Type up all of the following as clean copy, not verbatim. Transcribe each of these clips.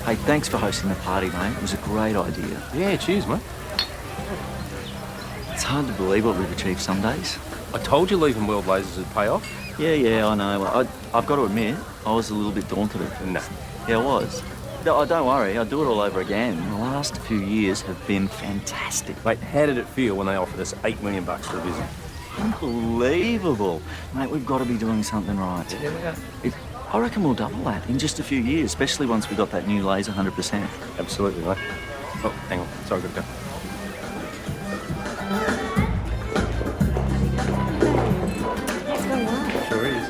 Hey, thanks for hosting the party, mate. It was a great idea. Yeah, cheers, mate. It's hard to believe what we've achieved some days. I told you leaving World Lasers would pay off. Yeah, I know. I've got to admit, I was a little bit daunted at first. No. Yeah, I was. No, don't worry, I'll do it all over again. The last few years have been fantastic. Mate, how did it feel when they offered us $8 million for the business? Unbelievable. Mate, we've got to be doing something right. Yeah, we are. I reckon we'll double that in just a few years, especially once we got that new laser 100%. Absolutely, mate. Oh, hang on. Sorry, I've got to go. Sure is.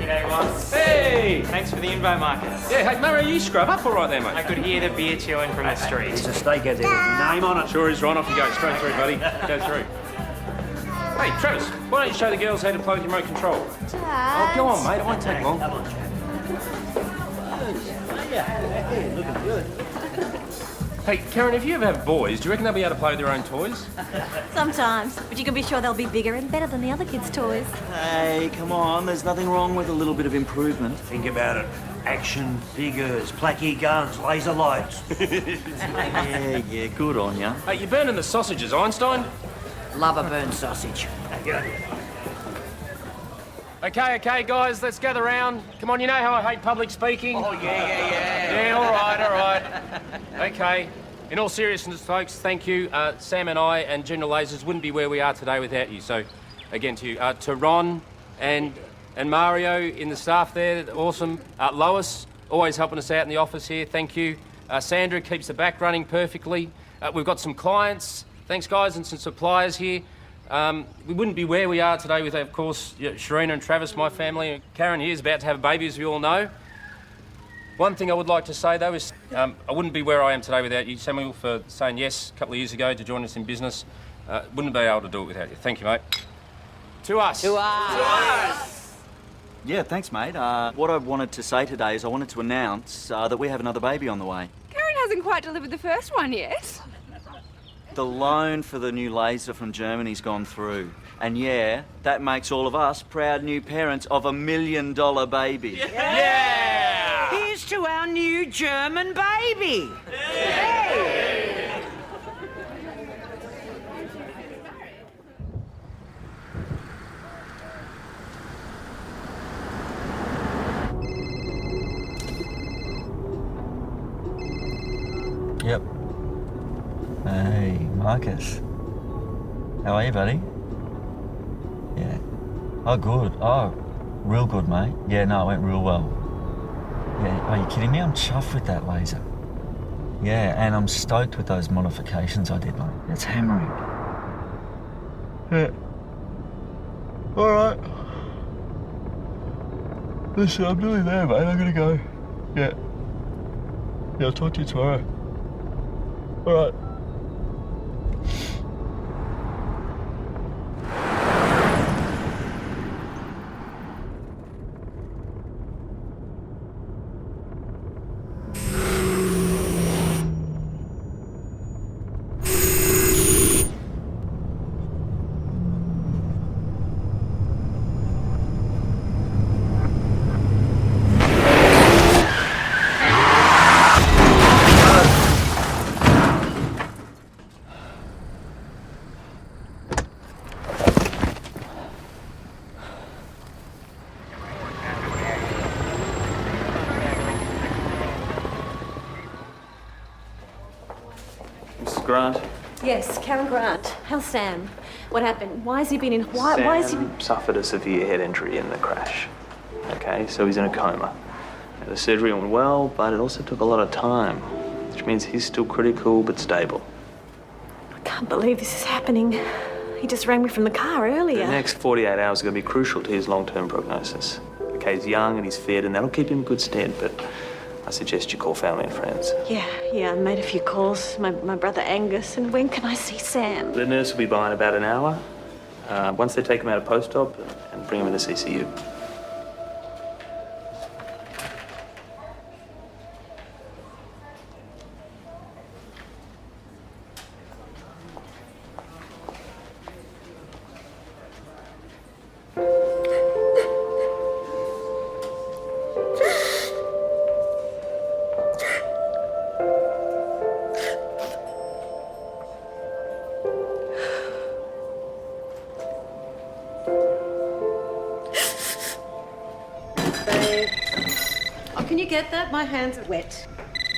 G'day, boss. Hey! Thanks for the invite, Marcus. Yeah, hey, Murray, you scrub up all right there, I mate. could hear the beer chewing from the street. There's a steak out there with your name on it. Sure is, Ron. Off you go. Straight through, buddy. Go through. Hey, Travis, why don't you show the girls how to play with your remote control? Oh, go on, mate. It won't take long. Come on, chap. Yeah, looking good. Hey, Karen, if you ever have boys, do you reckon they'll be able to play with their own toys? Sometimes, but you can be sure they'll be bigger and better than the other kids' toys. Hey, come on, there's nothing wrong with a little bit of improvement. Think about it. Action figures, placky guns, laser lights. Yeah, good on ya. Hey, you're burning the sausages, Einstein. Love a burnt sausage. Okay, guys, let's gather round. Come on, you know how I hate public speaking. Oh, yeah. Yeah, all right. Okay. In all seriousness, folks, thank you. Sam and I and General Lasers wouldn't be where we are today without you. So, again, to you. To Ron and Mario in the staff there, awesome. Lois, always helping us out in the office here, thank you. Sandra keeps the back running perfectly. We've got some clients, thanks, guys, and some suppliers here. We wouldn't be where we are today without, of course, Sharina and Travis, my family. Karen here is about to have a baby, as we all know. One thing I would like to say, though, is I wouldn't be where I am today without you, Samuel, for saying yes a couple of years ago to join us in business. Wouldn't be able to do it without you. Thank you, mate. To us. Yeah, thanks, mate. What I wanted to say today is I wanted to announce that we have another baby on the way. Karen hasn't quite delivered the first one yet. The loan for the new laser from Germany's gone through. And yeah, that makes all of us proud new parents of $1 million baby. Yeah! Here's to our new German baby. Yep. Hey, Marcus. How are you, buddy? Yeah. Oh, good. Oh, real good, mate. Yeah, no, it went real well. Yeah, are you kidding me? I'm chuffed with that laser. Yeah, and I'm stoked with those modifications I did, mate. It's hammering. Yeah. All right. Listen, I'm nearly there, mate. I'm gonna go. Yeah. Yeah, I'll talk to you tomorrow. All right. Mrs. Grant? Yes, Karen Grant. How's Sam? What happened? Why has he been in... Why is he... Sam suffered a severe head injury in the crash. Okay, so he's in a coma. Now, the surgery went well, but it also took a lot of time, which means he's still critical but stable. I can't believe this is happening. He just rang me from the car earlier. The next 48 hours are going to be crucial to his long-term prognosis. Okay, he's young and he's fit, and that'll keep him in good stead, but I suggest you call family and friends. Yeah, I made a few calls. My brother Angus. And when can I see Sam? The nurse will be by in about an hour. Once they take him out of post-op and bring him into CCU. Babe. Oh, can you get that? My hands are wet.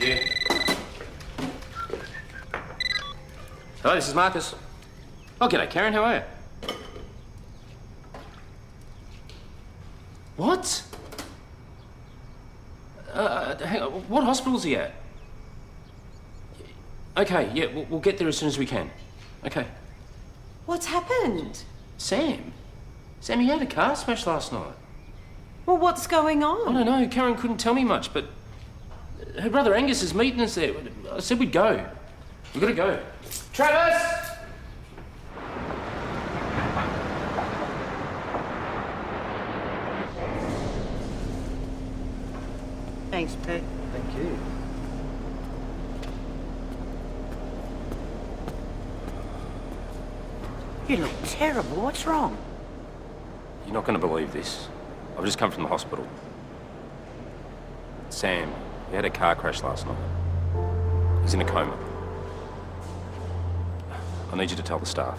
Yeah. Hello, this is Marcus. Oh, g'day, Karen. How are you? What? Hang on. What hospital's he at? Okay, yeah, we'll get there as soon as we can. Okay. What's happened? Sam? Sam, he had a car smash last night. Well, what's going I on? don't know. Karen couldn't tell me much, but her brother Angus is meeting us there. I said we'd go. We've got to go. Travis! Thanks, Pete. Thank you. You look terrible. What's wrong? You're not going to believe this. I've just come from the hospital. Sam, he had a car crash last night. He's in a coma. I need you to tell the staff.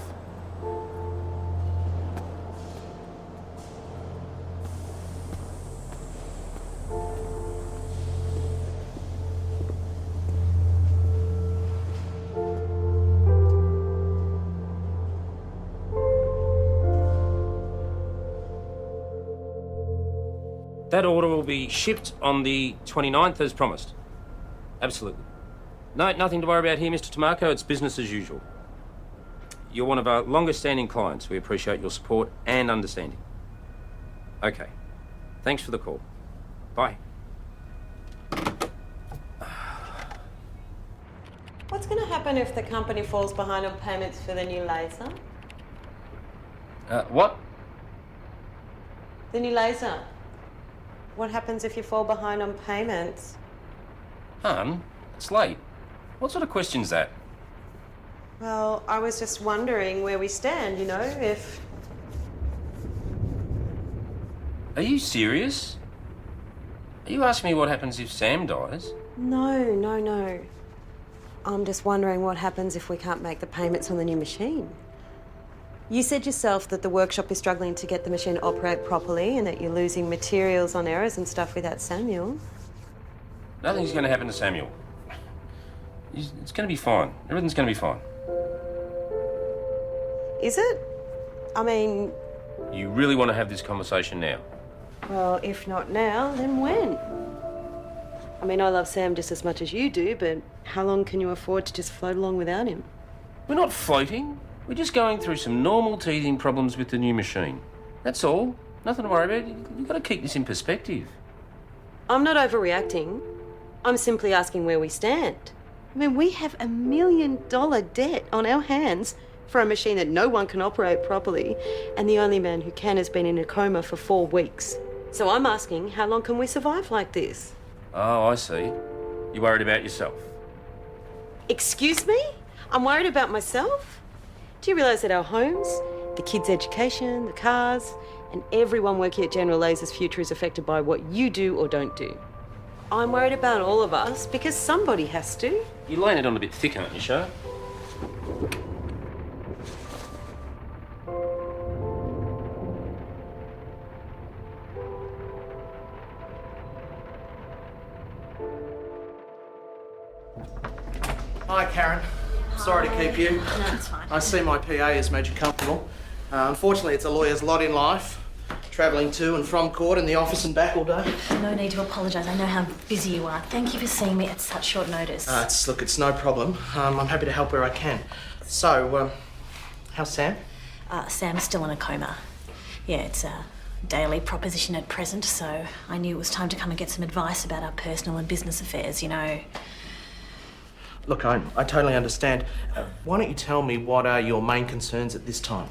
That order will be shipped on the 29th as promised. Absolutely. No, nothing to worry about here, Mr. Tamarco. It's business as usual. You're one of our longest-standing clients. We appreciate your support and understanding. Okay. Thanks for the call. Bye. What's going to happen if the company falls behind on payments for the new laser? What? The new laser. What happens if you fall behind on payments? Hun, it's late. What sort of question's that? Well, I was just wondering where we stand, you know, if... Are you serious? Are you asking me what happens if Sam dies? No. I'm just wondering what happens if we can't make the payments on the new machine. You said yourself that the workshop is struggling to get the machine to operate properly and that you're losing materials on errors and stuff without Samuel. Nothing's going to happen to Samuel. It's going to be fine. Everything's going to be fine. Is it? I mean... You really want to have this conversation now? Well, if not now, then when? I mean, I love Sam just as much as you do, but how long can you afford to just float along without him? We're not floating. We're just going through some normal teething problems with the new machine. That's all. Nothing to worry about. You've got to keep this in perspective. I'm not overreacting. I'm simply asking where we stand. I mean, we have $1 million debt on our hands for a machine that no one can operate properly, and the only man who can has been in a coma for 4 weeks. So I'm asking, how long can we survive like this? Oh, I see. You're worried about yourself. Excuse me? I'm worried about myself? Do you realise that our homes, the kids' education, the cars, and everyone working at General Laser's future is affected by what you do or don't do? I'm worried about all of us because somebody has to. You're laying it on a bit thick, aren't you, Sha? Hi, Karen. Sorry to keep you. No, it's fine. I see my PA has made you comfortable. Unfortunately, it's a lawyer's lot in life. Travelling to and from court and the office and back all day. No need to apologise. I know how busy you are. Thank you for seeing me at such short notice. It's no problem. I'm happy to help where I can. So, how's Sam? Sam's still in a coma. Yeah, it's a daily proposition at present, so I knew it was time to come and get some advice about our personal and business affairs, you know. Look, I totally understand. Why don't you tell me what are your main concerns at this time?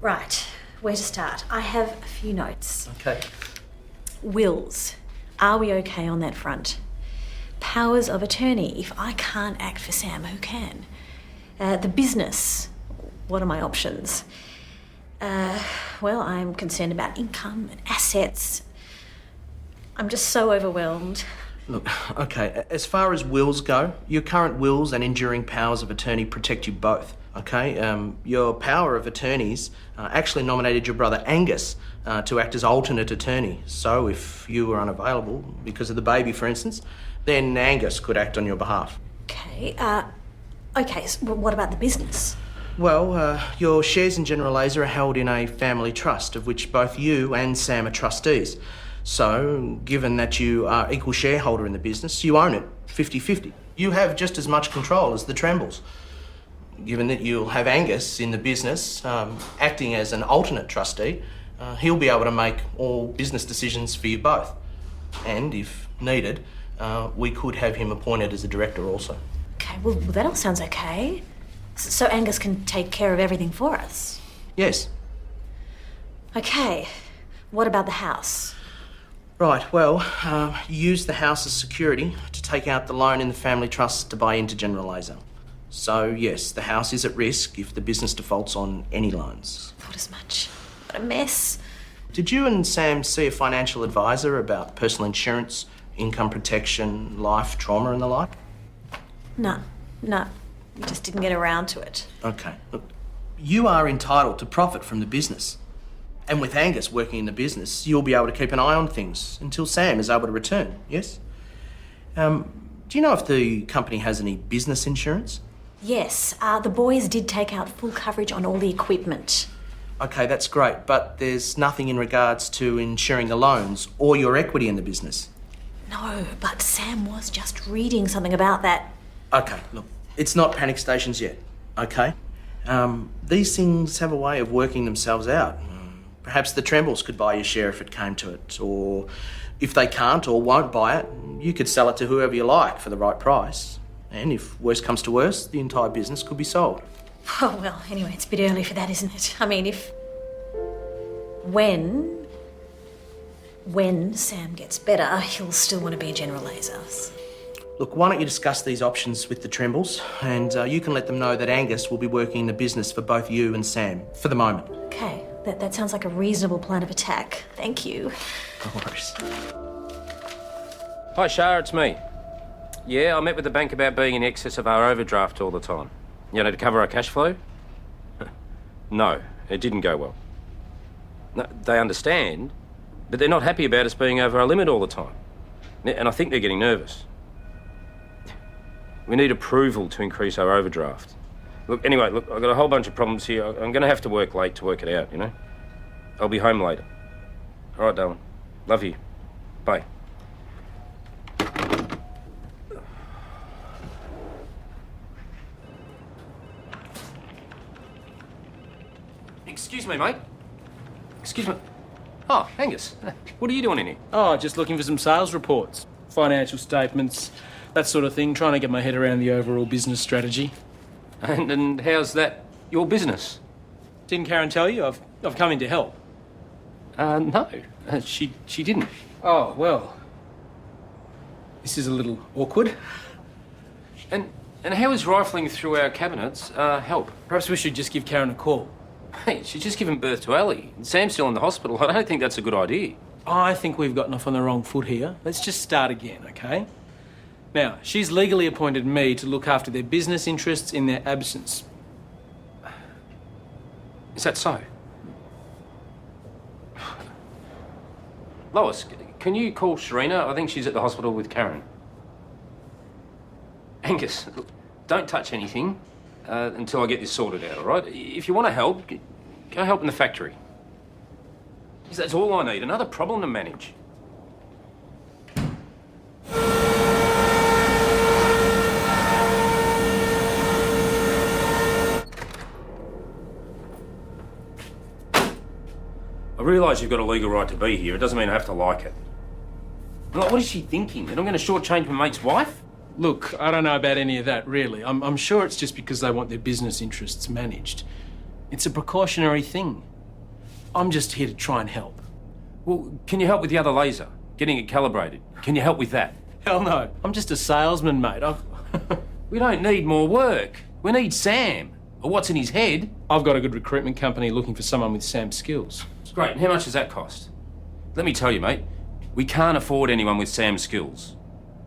Right, where to start? I have a few notes. Okay. Wills. Are we okay on that front? Powers of attorney. If I can't act for Sam, who can? The business. What are my options? Well, I'm concerned about income and assets. I'm just so overwhelmed. Look, okay, as far as wills go, your current wills and enduring powers of attorney protect you both. Okay, your power of attorneys actually nominated your brother Angus to act as alternate attorney. So if you were unavailable because of the baby, for instance, then Angus could act on your behalf. Okay, so what about the business? Well, your shares in General Laser are held in a family trust of which both you and Sam are trustees. So, given that you are equal shareholder in the business, you own it 50-50. You have just as much control as the Trembles. Given that you'll have Angus in the business, acting as an alternate trustee, he'll be able to make all business decisions for you both. And, if needed, we could have him appointed as a director also. Okay, well that all sounds okay. So Angus can take care of everything for us? Yes. Okay, what about the house? Right, well, you use the house as security to take out the loan in the family trust to buy into General Laser. So, yes, the house is at risk if the business defaults on any loans. Thought as much. What a mess. Did you and Sam see a financial advisor about personal insurance, income protection, life, trauma and the like? No. We just didn't get around to it. Okay, look, you are entitled to profit from the business. And with Angus working in the business, you'll be able to keep an eye on things until Sam is able to return, yes? Do you know if the company has any business insurance? Yes, the boys did take out full coverage on all the equipment. Okay, that's great, but there's nothing in regards to insuring the loans or your equity in the business. No, but Sam was just reading something about that. Okay, look, it's not panic stations yet, okay? These things have a way of working themselves out. Perhaps the Trembles could buy your share if it came to it, or if they can't or won't buy it, you could sell it to whoever you like for the right price. And if worse comes to worse, the entire business could be sold. Oh, well, anyway, it's a bit early for that, isn't it? I mean, when Sam gets better, he'll still want to be a General Laser. Look, why don't you discuss these options with the Trembles, and you can let them know that Angus will be working in the business for both you and Sam, for the moment. Okay, that sounds like a reasonable plan of attack. Thank you. No worries. Hi, Shah, it's me. Yeah, I met with the bank about being in excess of our overdraft all the time. You know, to cover our cash flow? No, it didn't go well. No, they understand, but they're not happy about us being over our limit all the time. And I think they're getting nervous. We need approval to increase our overdraft. Look, I've got a whole bunch of problems here. I'm going to have to work late to work it out, you know? I'll be home later. All right, darling. Love you. Bye. Excuse me, mate. Excuse me. Oh, Angus. What are you doing in here? Oh, just looking for some sales reports, financial statements, that sort of thing, trying to get my head around the overall business strategy. And how's that your business? Didn't Karen tell you? I've come in to help. No, she didn't. Oh, well. This is a little awkward. And how is rifling through our cabinets help? Perhaps we should just give Karen a call. Hey, she's just given birth to Ellie. Sam's still in the hospital. I don't think that's a good idea. I think we've gotten off on the wrong foot here. Let's just start again, okay? Now, she's legally appointed me to look after their business interests in their absence. Is that so? Lois, can you call Sharina? I think she's at the hospital with Karen. Angus, don't touch anything until I get this sorted out, all right? If you want to help, go help in the factory. That's all I need, another problem to manage. I realise you've got a legal right to be here. It doesn't mean I have to like it. Like, what is she thinking? That I'm going to shortchange my mate's wife? Look, I don't know about any of that, really. I'm sure it's just because they want their business interests managed. It's a precautionary thing. I'm just here to try and help. Well, can you help with the other laser? Getting it calibrated? Can you help with that? Hell no. I'm just a salesman, mate. We don't need more work. We need Sam. Or what's in his head. I've got a good recruitment company looking for someone with Sam's skills. Great, and how much does that cost? Let me tell you, mate, we can't afford anyone with Sam's skills.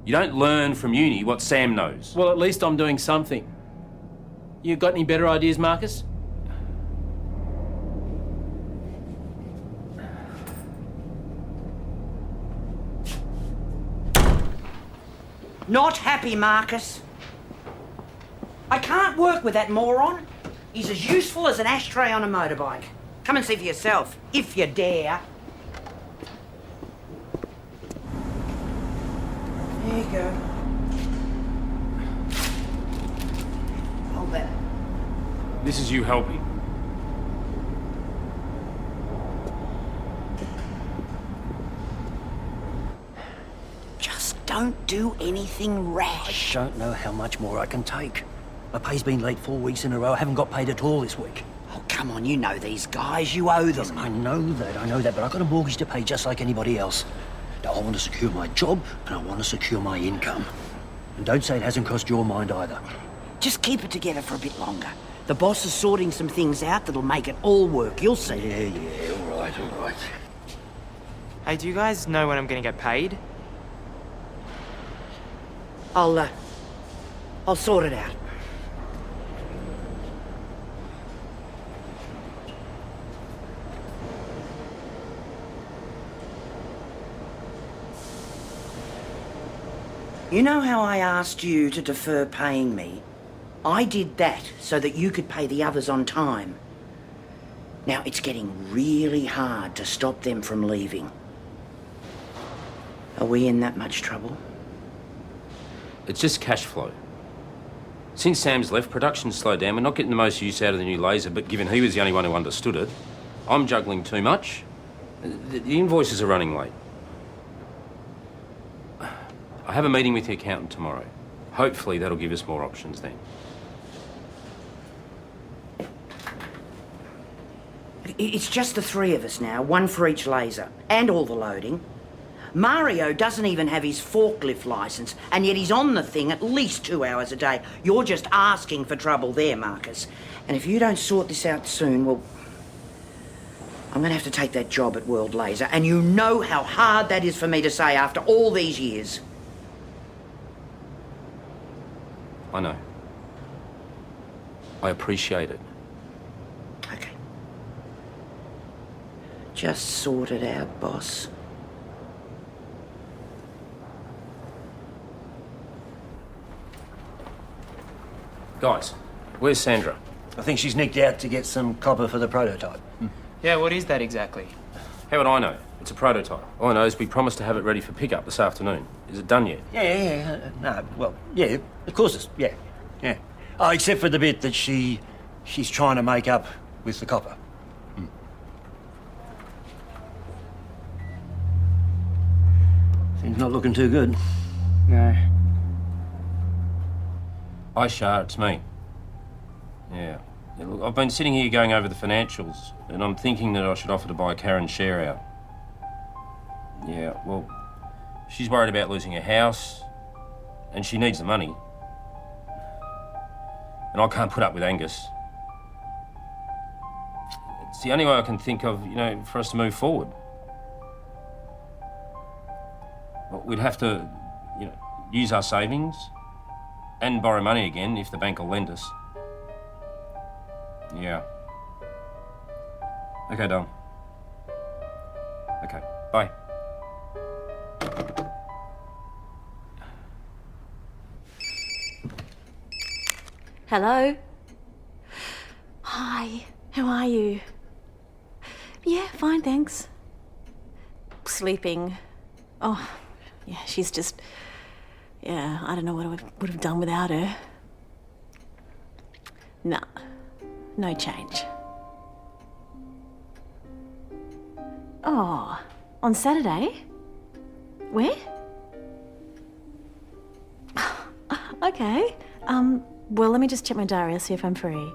You don't learn from uni what Sam knows. Well, at least I'm doing something. You got any better ideas, Marcus? Not happy, Marcus. I can't work with that moron. He's as useful as an ashtray on a motorbike. Come and see for yourself, if you dare. There you go. Hold that. This is you helping. Just don't do anything rash. I don't know how much more I can take. My pay's been late 4 weeks in a row. I haven't got paid at all this week. Oh, come on, you know these guys. You owe them. Yes, I know that, but I've got a mortgage to pay just like anybody else. Now, I want to secure my job, and I want to secure my income. And don't say it hasn't crossed your mind either. Just keep it together for a bit longer. The boss is sorting some things out that'll make it all work. You'll see. Yeah, all right. Hey, do you guys know when I'm gonna get paid? I'll sort it out. You know how I asked you to defer paying me? I did that so that you could pay the others on time. Now, it's getting really hard to stop them from leaving. Are we in that much trouble? It's just cash flow. Since Sam's left, production's slowed down. We're not getting the most use out of the new laser, but given he was the only one who understood it, I'm juggling too much. The invoices are running late. I have a meeting with the accountant tomorrow. Hopefully that'll give us more options then. It's just the three of us now, one for each laser, and all the loading. Mario doesn't even have his forklift license, and yet he's on the thing at least 2 hours a day. You're just asking for trouble there, Marcus. And if you don't sort this out soon, well, I'm going to have to take that job at World Laser, and you know how hard that is for me to say after all these years. I know. I appreciate it. Okay. Just sort it out, boss. Guys, where's Sandra? I think she's nicked out to get some copper for the prototype. Yeah, what is that exactly? How would I know? It's a prototype. All I know is we promised to have it ready for pickup this afternoon. Is it done yet? Yeah, of course it's, yeah. Oh, except for the bit that she's trying to make up with the copper. Things not looking too good. No. Hi, Shah, it's me. Yeah, look, I've been sitting here going over the financials, and I'm thinking that I should offer to buy Karen's share out. Yeah, well, she's worried about losing her house, and she needs the money. And I can't put up with Angus. It's the only way I can think of, for us to move forward. Well, we'd have to, use our savings and borrow money again if the bank will lend us. Yeah. Okay, done. Okay, bye. Hello? Hi, how are you? Yeah, fine, thanks. Sleeping. Oh, yeah, she's just... Yeah, I don't know what I would have done without her. Nah, no change. Oh, on Saturday? Where? Okay. Well, let me just check my diary. I'll see if I'm free.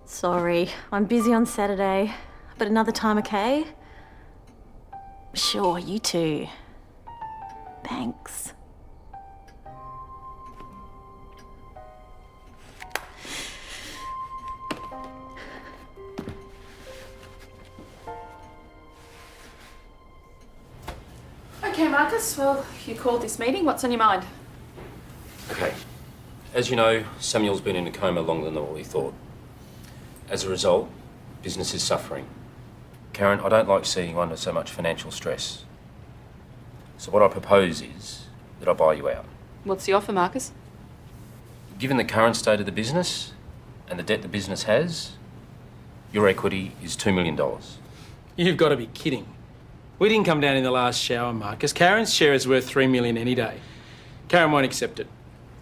Sorry, I'm busy on Saturday, but another time, okay? Sure, you too. Thanks. Okay, Marcus, well, you called this meeting. What's on your mind? Okay. As you know, Samuel's been in a coma longer than what we thought. As a result, business is suffering. Karen, I don't like seeing you under so much financial stress. So what I propose is that I buy you out. What's the offer, Marcus? Given the current state of the business and the debt the business has, your equity is $2 million. You've got to be kidding. We didn't come down in the last shower, Marcus. Karen's share is worth $3 million any day. Karen won't accept it.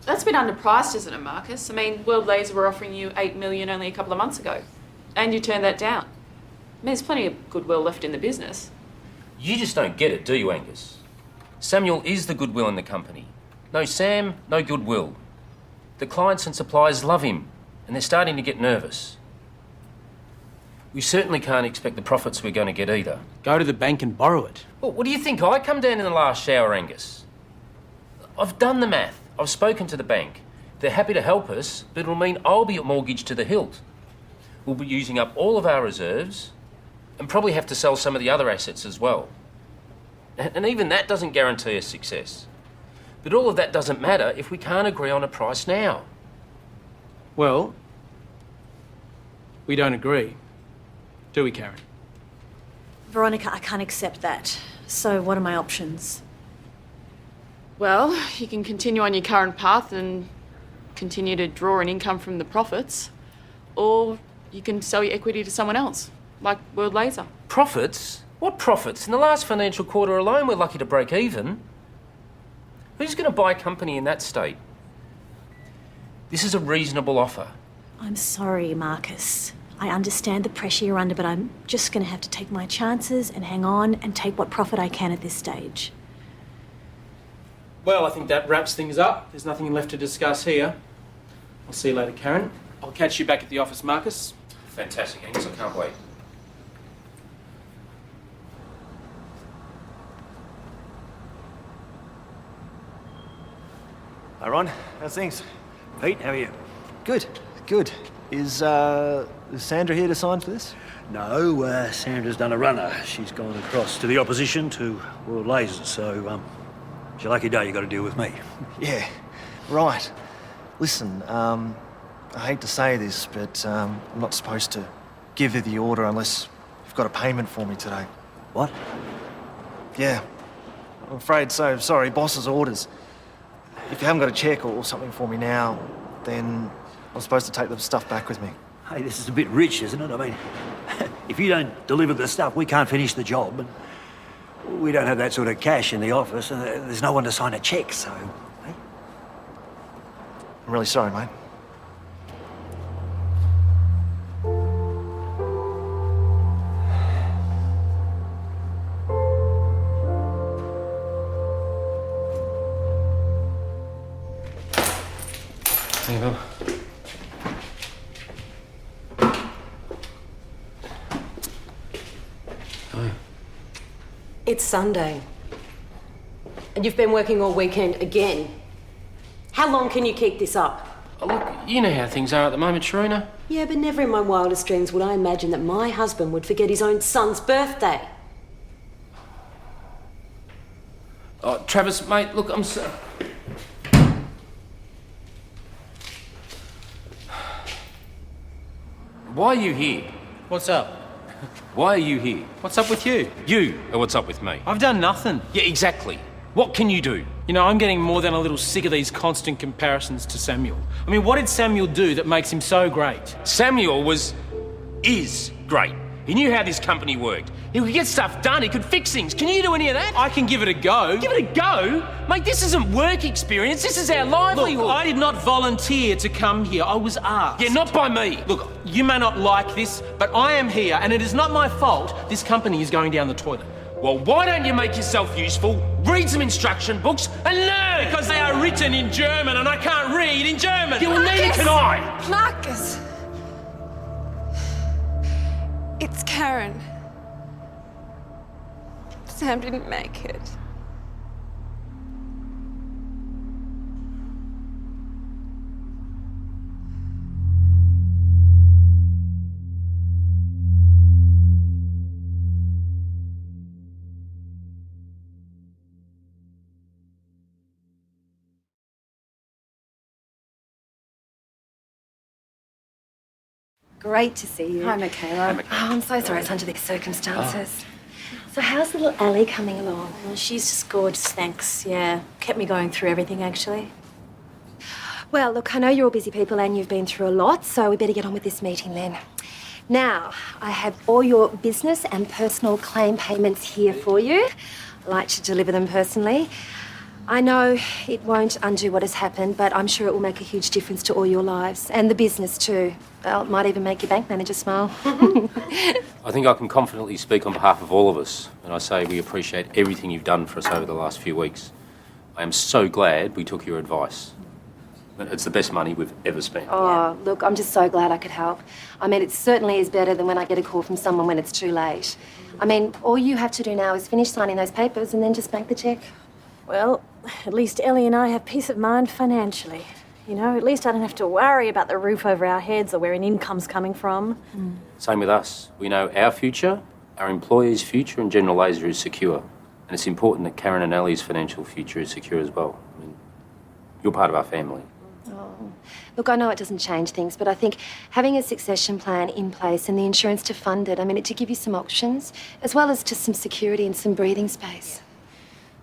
That's a bit underpriced, isn't it, Marcus? I mean, World Laser were offering you $8 million only a couple of months ago. And you turned that down. I mean, there's plenty of goodwill left in the business. You just don't get it, do you, Angus? Samuel is the goodwill in the company. No Sam, no goodwill. The clients and suppliers love him, and they're starting to get nervous. We certainly can't expect the profits we're going to get either. Go to the bank and borrow it. Well, what do you think? I come down in the last shower, Angus. I've done the math. I've spoken to the bank. They're happy to help us, but it'll mean I'll be mortgaged to the hilt. We'll be using up all of our reserves and probably have to sell some of the other assets as well. And even that doesn't guarantee us success. But all of that doesn't matter if we can't agree on a price now. Well, we don't agree. Do we, Karen? Veronica, I can't accept that. So what are my options? Well, you can continue on your current path and continue to draw an income from the profits, or you can sell your equity to someone else, like World Laser. Profits? What profits? In the last financial quarter alone, we're lucky to break even. Who's going to buy a company in that state? This is a reasonable offer. I'm sorry, Marcus. I understand the pressure you're under, but I'm just going to have to take my chances and hang on and take what profit I can at this stage. Well, I think that wraps things up. There's nothing left to discuss here. I'll see you later, Karen. I'll catch you back at the office, Marcus. Fantastic, Angus. I can't wait. Hi, Ron. How's things? Pete, how are you? Good, good. Is Sandra here to sign for this? No, Sandra's done a runner. She's gone across to the opposition, to World Lasers, so, it's your lucky day you got to deal with me. Yeah, right. Listen, I hate to say this, but I'm not supposed to give her the order unless you've got a payment for me today. What? Yeah, I'm afraid so. Sorry, boss's orders. If you haven't got a cheque or something for me now, then I'm supposed to take the stuff back with me. Hey, this is a bit rich, isn't it? I mean, if you don't deliver the stuff, we can't finish the job, and we don't have that sort of cash in the office, and there's no one to sign a cheque, so... Hey? I'm really sorry, mate. There you go. It's Sunday. And you've been working all weekend again. How long can you keep this up? Oh, look, you know how things are at the moment, Sharina. Yeah, but never in my wildest dreams would I imagine that my husband would forget his own son's birthday. Oh, Travis, mate, look, I'm so... Why are you here? What's up? Why are you here? What's up with you? You are what's up with me. I've done nothing. Yeah, exactly. What can you do? You know, I'm getting more than a little sick of these constant comparisons to Samuel. I mean, what did Samuel do that makes him so great? Samuel is great. He knew how this company worked. He could get stuff done, he could fix things. Can you do any of that? I can give it a go. Give it a go? Mate, this isn't work experience, this is our livelihood. Look, I did not volunteer to come here. I was asked. Yeah, not by me. Look, you may not like this, but I am here, and it is not my fault this company is going down the toilet. Well, why don't you make yourself useful, read some instruction books, and learn? Because they are written in German, and I can't read in German. Yeah, well, neither can I. Marcus! It's Karen. Sam didn't make it. Great to see you. Hi, Michaela. Michaela. Oh, I'm so sorry it's under these circumstances. So how's little Ellie coming along? Well, she's just gorgeous, thanks. Yeah, kept me going through everything, actually. Well, look, I know you're all busy people and you've been through a lot, so we better get on with this meeting then. Now, I have all your business and personal claim payments here for you. I like to deliver them personally. I know it won't undo what has happened, but I'm sure it will make a huge difference to all your lives and the business too. Well, it might even make your bank manager smile. I think I can confidently speak on behalf of all of us when I say we appreciate everything you've done for us over the last few weeks. I am so glad we took your advice. It's the best money we've ever spent. Oh, look, I'm just so glad I could help. I mean, it certainly is better than when I get a call from someone when it's too late. I mean, all you have to do now is finish signing those papers and then just bank the cheque. Well, at least Ellie and I have peace of mind financially. You know, at least I don't have to worry about the roof over our heads or where an income's coming from. Same with us. We know our future, our employees' future, and General Laser is secure. And it's important that Karen and Ellie's financial future is secure as well. I mean, you're part of our family. Look, I know it doesn't change things, but I think having a succession plan in place and the insurance to fund it, I mean, it to give you some options, as well as just some security and some breathing space.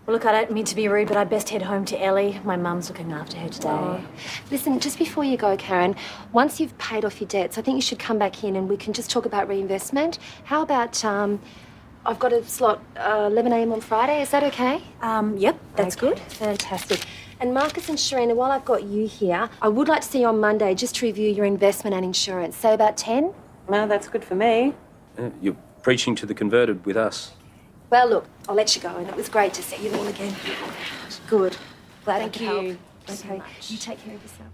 Well, look, I don't mean to be rude, but I'd best head home to Ellie. My mum's looking after her today. Oh. Listen, just before you go, Karen, once you've paid off your debts, I think you should come back in and we can just talk about reinvestment. How about, I've got a slot 11 a.m. on Friday. Is that okay? Yep, that's good. Fantastic. And Marcus and Sharina, while I've got you here, I would like to see you on Monday just to review your investment and insurance. Say about 10? Well, that's good for me. You're preaching to the converted with us. Well, look, I'll let you go, and it was great to see you all again. Good. Glad I could help. Okay, you take care of yourself.